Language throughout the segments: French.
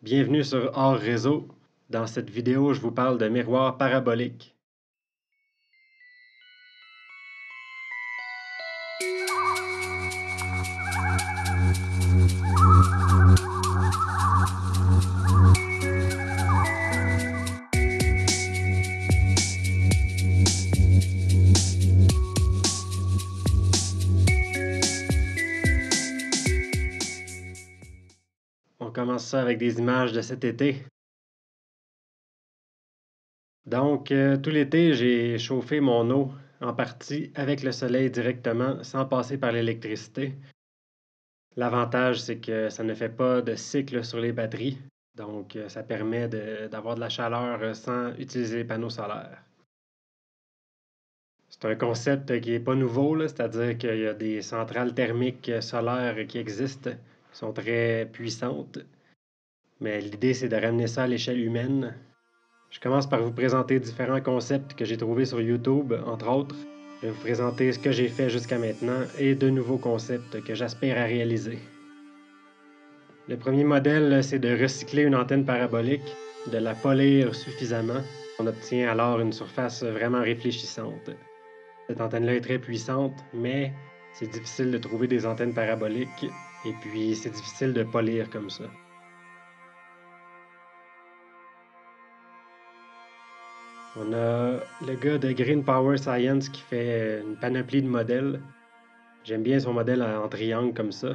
Bienvenue sur Hors Réseau. Dans cette vidéo, je vous parle de miroirs paraboliques. On commence ça avec des images de cet été. Donc, tout l'été, j'ai chauffé mon eau en partie avec le soleil directement, sans passer par l'électricité. L'avantage, c'est que ça ne fait pas de cycle sur les batteries, donc ça permet d'avoir de la chaleur sans utiliser les panneaux solaires. C'est un concept qui n'est pas nouveau, c'est-à-dire qu'il y a des centrales thermiques solaires qui existent, qui sont très puissantes, mais l'idée, c'est de ramener ça à l'échelle humaine. Je commence par vous présenter différents concepts que j'ai trouvés sur YouTube, entre autres. Je vais vous présenter ce que j'ai fait jusqu'à maintenant et de nouveaux concepts que j'aspire à réaliser. Le premier modèle, c'est de recycler une antenne parabolique, de la polir suffisamment. On obtient alors une surface vraiment réfléchissante. Cette antenne-là est très puissante, mais c'est difficile de trouver des antennes paraboliques et puis c'est difficile de polir comme ça. On a le gars de Green Power Science qui fait une panoplie de modèles. J'aime bien son modèle en triangle comme ça.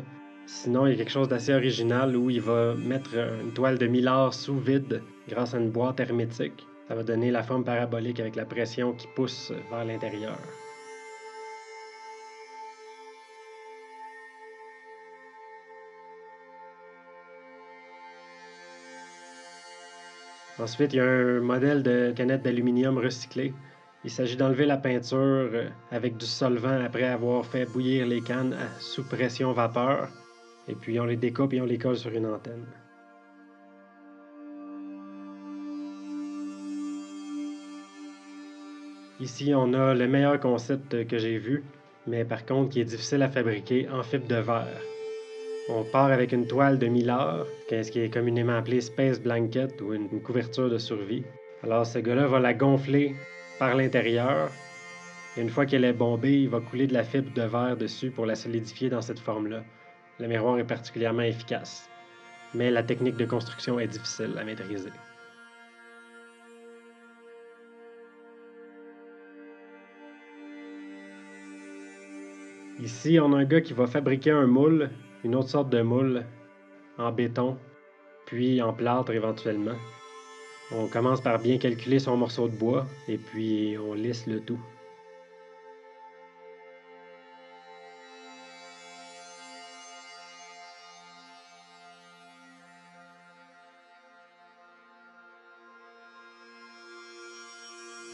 Sinon, il y a quelque chose d'assez original où il va mettre une toile de mylar sous vide grâce à une boîte hermétique. Ça va donner la forme parabolique avec la pression qui pousse vers l'intérieur. Ensuite, il y a un modèle de canette d'aluminium recyclée. Il s'agit d'enlever la peinture avec du solvant après avoir fait bouillir les cannes sous pression vapeur. Et puis on les découpe et on les colle sur une antenne. Ici, on a le meilleur concept que j'ai vu, mais par contre qui est difficile à fabriquer en fibre de verre. On part avec une toile de mylar, ce qui est communément appelé Space Blanket ou une couverture de survie. Alors ce gars-là va la gonfler par l'intérieur. Et une fois qu'elle est bombée, il va couler de la fibre de verre dessus pour la solidifier dans cette forme-là. Le miroir est particulièrement efficace, mais la technique de construction est difficile à maîtriser. Ici, on a un gars qui va fabriquer un moule, une autre sorte de moule, en béton, puis en plâtre éventuellement. On commence par bien calculer son morceau de bois, et puis on lisse le tout.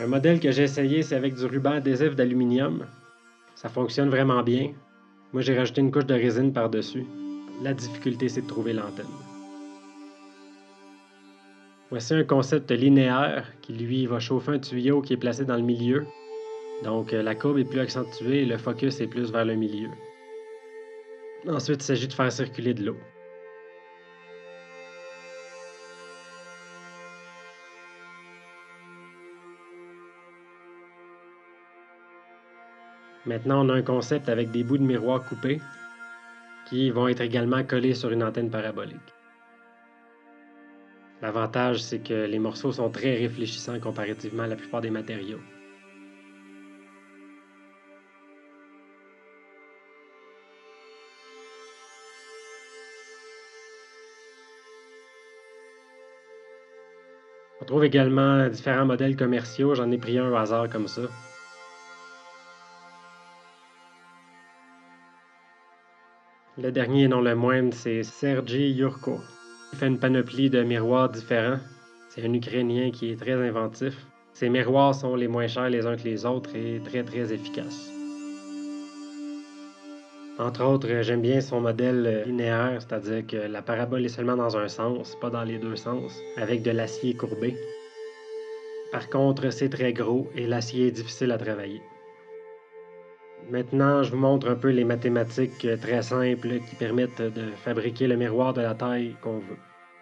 Un modèle que j'ai essayé, c'est avec du ruban adhésif d'aluminium. Ça fonctionne vraiment bien. Moi, j'ai rajouté une couche de résine par-dessus. La difficulté, c'est de trouver l'antenne. Voici un concept linéaire qui, lui, va chauffer un tuyau qui est placé dans le milieu. Donc, la courbe est plus accentuée et le focus est plus vers le milieu. Ensuite, il s'agit de faire circuler de l'eau. Maintenant, on a un concept avec des bouts de miroir coupés qui vont être également collés sur une antenne parabolique. L'avantage, c'est que les morceaux sont très réfléchissants comparativement à la plupart des matériaux. On trouve également différents modèles commerciaux, j'en ai pris un au hasard comme ça. Le dernier et non le moindre, c'est Sergei Yurko. Il fait une panoplie de miroirs différents. C'est un Ukrainien qui est très inventif. Ses miroirs sont les moins chers les uns que les autres et très très efficaces. Entre autres, j'aime bien son modèle linéaire, c'est-à-dire que la parabole est seulement dans un sens, pas dans les deux sens, avec de l'acier courbé. Par contre, c'est très gros et l'acier est difficile à travailler. Maintenant, je vous montre un peu les mathématiques très simples qui permettent de fabriquer le miroir de la taille qu'on veut.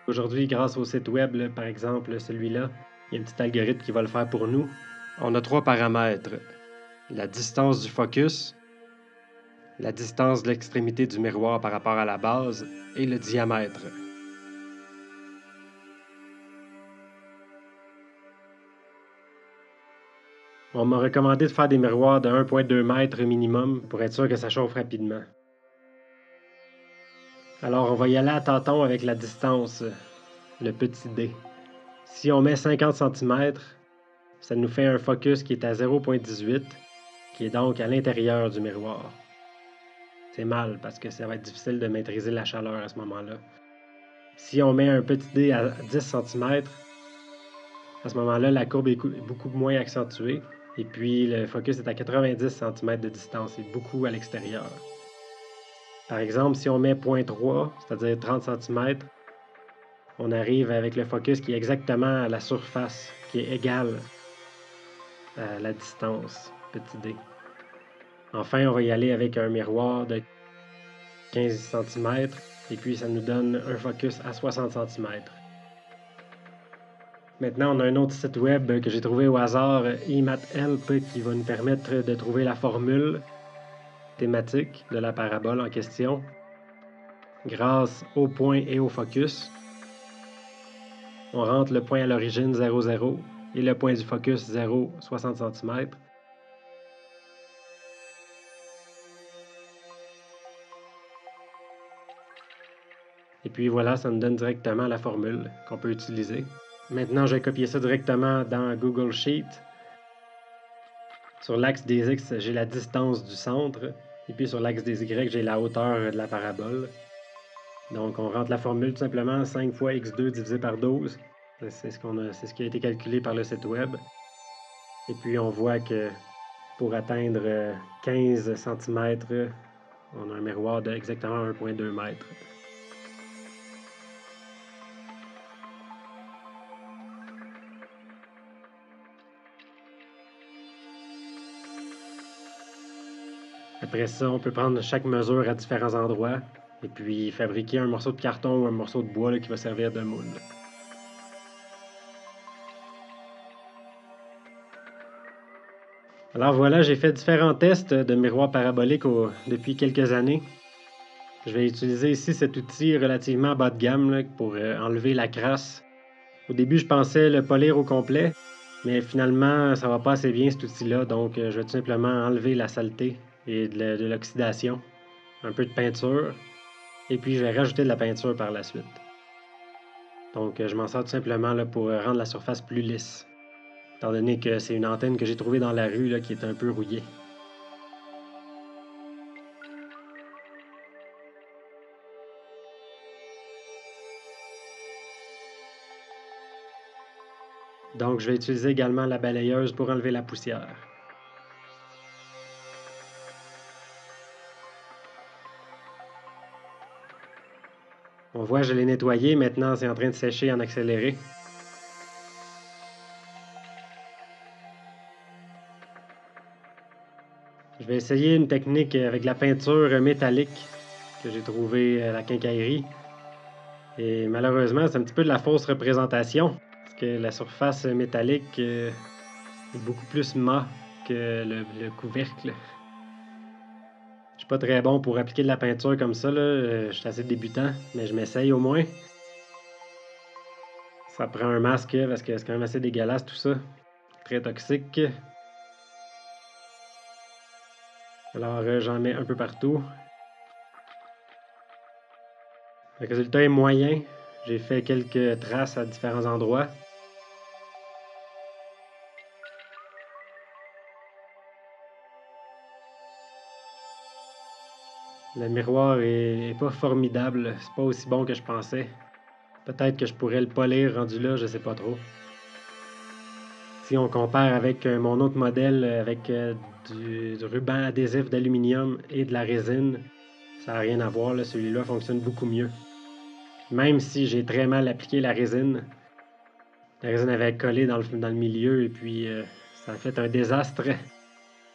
Aujourd'hui, grâce au site web, là, par exemple, celui-là, il y a un petit algorithme qui va le faire pour nous. On a 3 paramètres. La distance du focus, la distance de l'extrémité du miroir par rapport à la base et le diamètre. On m'a recommandé de faire des miroirs de 1,2 m minimum pour être sûr que ça chauffe rapidement. Alors, on va y aller à tâtons avec la distance, le petit d. Si on met 50 cm, ça nous fait un focus qui est à 0,18, qui est donc à l'intérieur du miroir. C'est mal parce que ça va être difficile de maîtriser la chaleur à ce moment-là. Si on met un petit dé à 10 cm, à ce moment-là, la courbe est beaucoup moins accentuée et puis le focus est à 90 cm de distance, c'est beaucoup à l'extérieur. Par exemple, si on met 0,3, c'est-à-dire 30 cm, on arrive avec le focus qui est exactement à la surface, qui est égale à la distance, petit d. Enfin, on va y aller avec un miroir de 15 cm et puis ça nous donne un focus à 60 cm. Maintenant, on a un autre site web que j'ai trouvé au hasard, eMathHelp, qui va nous permettre de trouver la formule thématique de la parabole en question grâce au point et au focus. On rentre le point à l'origine 0, 0 et le point du focus 0, 60 cm. Et puis voilà, ça nous donne directement la formule qu'on peut utiliser. Maintenant, je vais copier ça directement dans Google Sheet. Sur l'axe des X, j'ai la distance du centre. Et puis sur l'axe des Y, j'ai la hauteur de la parabole. Donc, on rentre la formule tout simplement 5 fois x2 divisé par 12. C'est ce qui a été calculé par le site web. Et puis, on voit que pour atteindre 15 cm, on a un miroir de exactement 1,2 m. Après ça, on peut prendre chaque mesure à différents endroits et puis fabriquer un morceau de carton ou un morceau de bois là, qui va servir de moule. Alors voilà, j'ai fait différents tests de miroirs paraboliques depuis quelques années. Je vais utiliser ici cet outil relativement bas de gamme là, pour enlever la crasse. Au début, je pensais le polir au complet, mais finalement, ça va pas assez bien cet outil-là, donc je vais tout simplement enlever la saleté et de l'oxydation, un peu de peinture, et puis je vais rajouter de la peinture par la suite. Donc je m'en sers tout simplement là, pour rendre la surface plus lisse, étant donné que c'est une antenne que j'ai trouvée dans la rue là, qui est un peu rouillée. Donc je vais utiliser également la balayeuse pour enlever la poussière. On voit, je l'ai nettoyé, maintenant c'est en train de sécher en accéléré. Je vais essayer une technique avec la peinture métallique que j'ai trouvée à la quincaillerie. Et malheureusement, c'est un petit peu de la fausse représentation, parce que la surface métallique est beaucoup plus mat que le couvercle. Je suis pas très bon pour appliquer de la peinture comme ça, là. Je suis assez débutant, mais je m'essaye au moins. Ça prend un masque parce que c'est quand même assez dégueulasse tout ça. Très toxique. Alors j'en mets un peu partout. Le résultat est moyen. J'ai fait quelques traces à différents endroits. Le miroir est pas formidable. C'est pas aussi bon que je pensais. Peut-être que je pourrais le polir rendu là, je sais pas trop. Si on compare avec mon autre modèle avec du ruban adhésif d'aluminium et de la résine, ça n'a rien à voir. Celui-là fonctionne beaucoup mieux. Même si j'ai très mal appliqué la résine avait collé dans le milieu et puis ça a fait un désastre.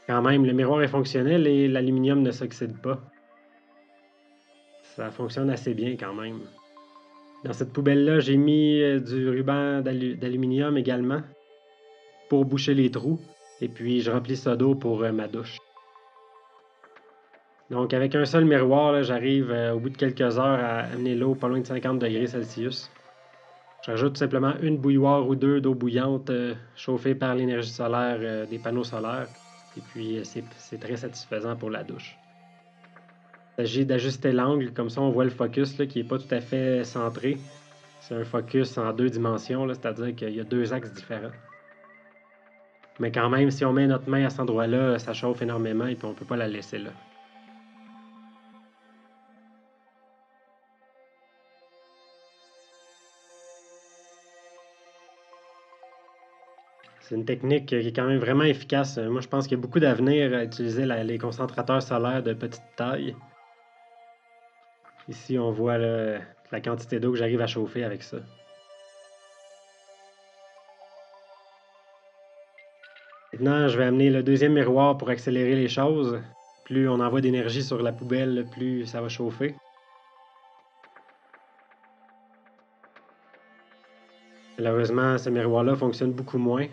Quand même, le miroir est fonctionnel et l'aluminium ne s'oxyde pas. Ça fonctionne assez bien quand même. Dans cette poubelle-là, j'ai mis du ruban d'aluminium également pour boucher les trous. Et puis, je remplis ça d'eau pour ma douche. Donc, avec un seul miroir, là, j'arrive au bout de quelques heures à amener l'eau pas loin de 50 degrés Celsius. Je rajoute tout simplement une bouilloire ou deux d'eau bouillante chauffée par l'énergie solaire des panneaux solaires. Et puis, c'est très satisfaisant pour la douche. Il s'agit d'ajuster l'angle, comme ça on voit le focus là, qui n'est pas tout à fait centré. C'est un focus en deux dimensions, là, c'est-à-dire qu'il y a deux axes différents. Mais quand même, si on met notre main à cet endroit-là, ça chauffe énormément et puis on ne peut pas la laisser là. C'est une technique qui est quand même vraiment efficace. Moi, je pense qu'il y a beaucoup d'avenir à utiliser les concentrateurs solaires de petite taille. Ici, on voit là, la quantité d'eau que j'arrive à chauffer avec ça. Maintenant, je vais amener le deuxième miroir pour accélérer les choses. Plus on envoie d'énergie sur la poubelle, plus ça va chauffer. Malheureusement, ce miroir-là fonctionne beaucoup moins.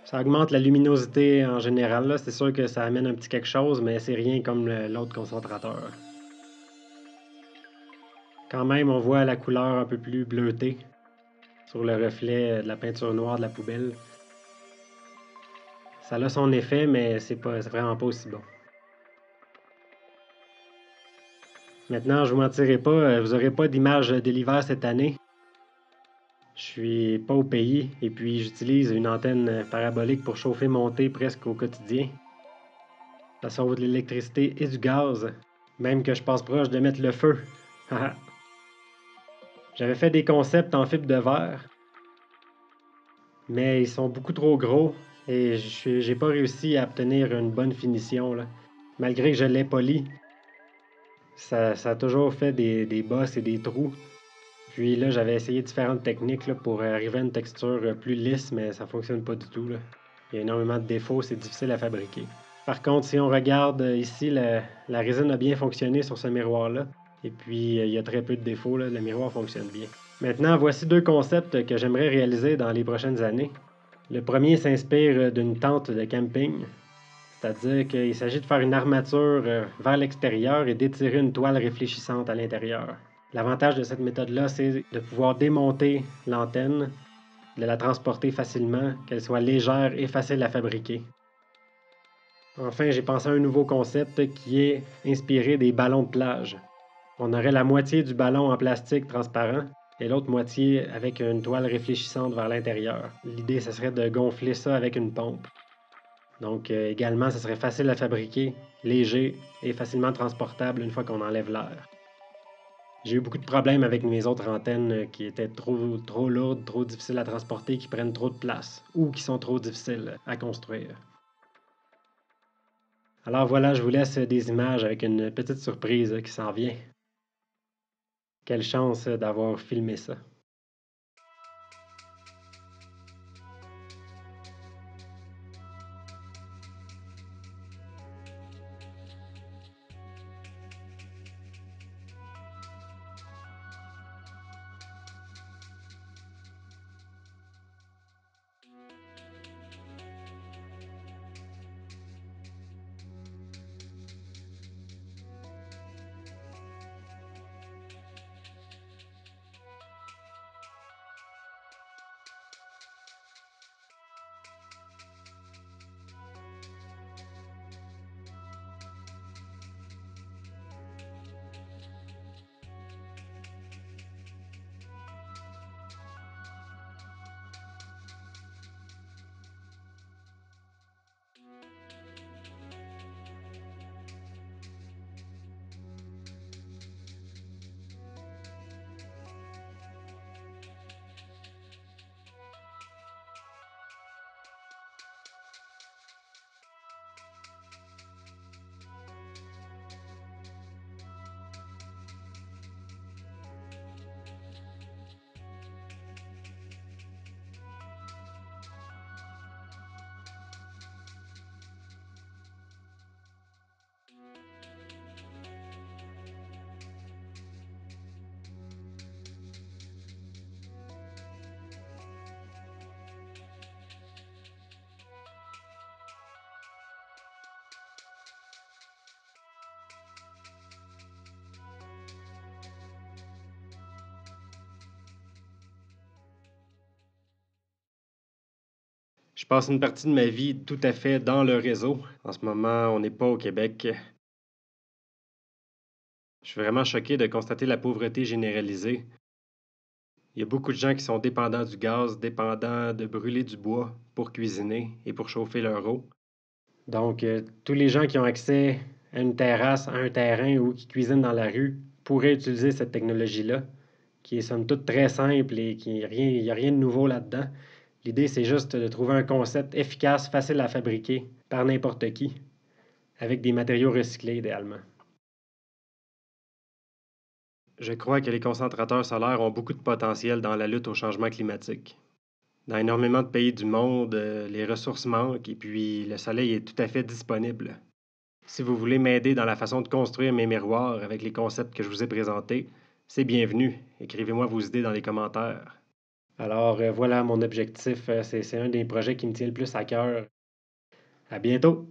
Ça augmente la luminosité en général. C'est sûr que ça amène un petit quelque chose, mais c'est rien comme l'autre concentrateur. Quand même, on voit la couleur un peu plus bleutée sur le reflet de la peinture noire de la poubelle. Ça a son effet, mais c'est vraiment pas aussi bon. Maintenant, je vous mentirai pas, vous n'aurez pas d'image de l'hiver cette année. Je suis pas au pays et puis j'utilise une antenne parabolique pour chauffer mon thé presque au quotidien. Ça sauve de l'électricité et du gaz, même que je passe proche de mettre le feu. J'avais fait des concepts en fibre de verre, mais ils sont beaucoup trop gros et j'ai pas réussi à obtenir une bonne finition, là. Malgré que je l'ai poli, ça a toujours fait des bosses et des trous. Puis là, j'avais essayé différentes techniques là, pour arriver à une texture plus lisse, mais ça fonctionne pas du tout, là. Il y a énormément de défauts, c'est difficile à fabriquer. Par contre, si on regarde ici, la résine a bien fonctionné sur ce miroir-là. Et puis, il y a très peu de défauts, là. Le miroir fonctionne bien. Maintenant, voici deux concepts que j'aimerais réaliser dans les prochaines années. Le premier s'inspire d'une tente de camping, c'est-à-dire qu'il s'agit de faire une armature vers l'extérieur et d'étirer une toile réfléchissante à l'intérieur. L'avantage de cette méthode-là, c'est de pouvoir démonter l'antenne, de la transporter facilement, qu'elle soit légère et facile à fabriquer. Enfin, j'ai pensé à un nouveau concept qui est inspiré des ballons de plage. On aurait la moitié du ballon en plastique transparent et l'autre moitié avec une toile réfléchissante vers l'intérieur. L'idée, ce serait de gonfler ça avec une pompe. Donc, également, ce serait facile à fabriquer, léger et facilement transportable une fois qu'on enlève l'air. J'ai eu beaucoup de problèmes avec mes autres antennes qui étaient trop lourdes, trop difficiles à transporter, qui prennent trop de place ou qui sont trop difficiles à construire. Alors voilà, je vous laisse des images avec une petite surprise qui s'en vient. Quelle chance d'avoir filmé ça. Je passe une partie de ma vie tout à fait dans le réseau. En ce moment, on n'est pas au Québec. Je suis vraiment choqué de constater la pauvreté généralisée. Il y a beaucoup de gens qui sont dépendants du gaz, dépendants de brûler du bois pour cuisiner et pour chauffer leur eau. Donc, tous les gens qui ont accès à une terrasse, à un terrain ou qui cuisinent dans la rue pourraient utiliser cette technologie-là, qui est somme toute très simple et qui il n'y a rien de nouveau là-dedans. L'idée, c'est juste de trouver un concept efficace, facile à fabriquer par n'importe qui, avec des matériaux recyclés idéalement. Je crois que les concentrateurs solaires ont beaucoup de potentiel dans la lutte au changement climatique. Dans énormément de pays du monde, les ressources manquent et puis le soleil est tout à fait disponible. Si vous voulez m'aider dans la façon de construire mes miroirs avec les concepts que je vous ai présentés, c'est bienvenu. Écrivez-moi vos idées dans les commentaires. Alors voilà mon objectif, c'est un des projets qui me tient le plus à cœur. À bientôt!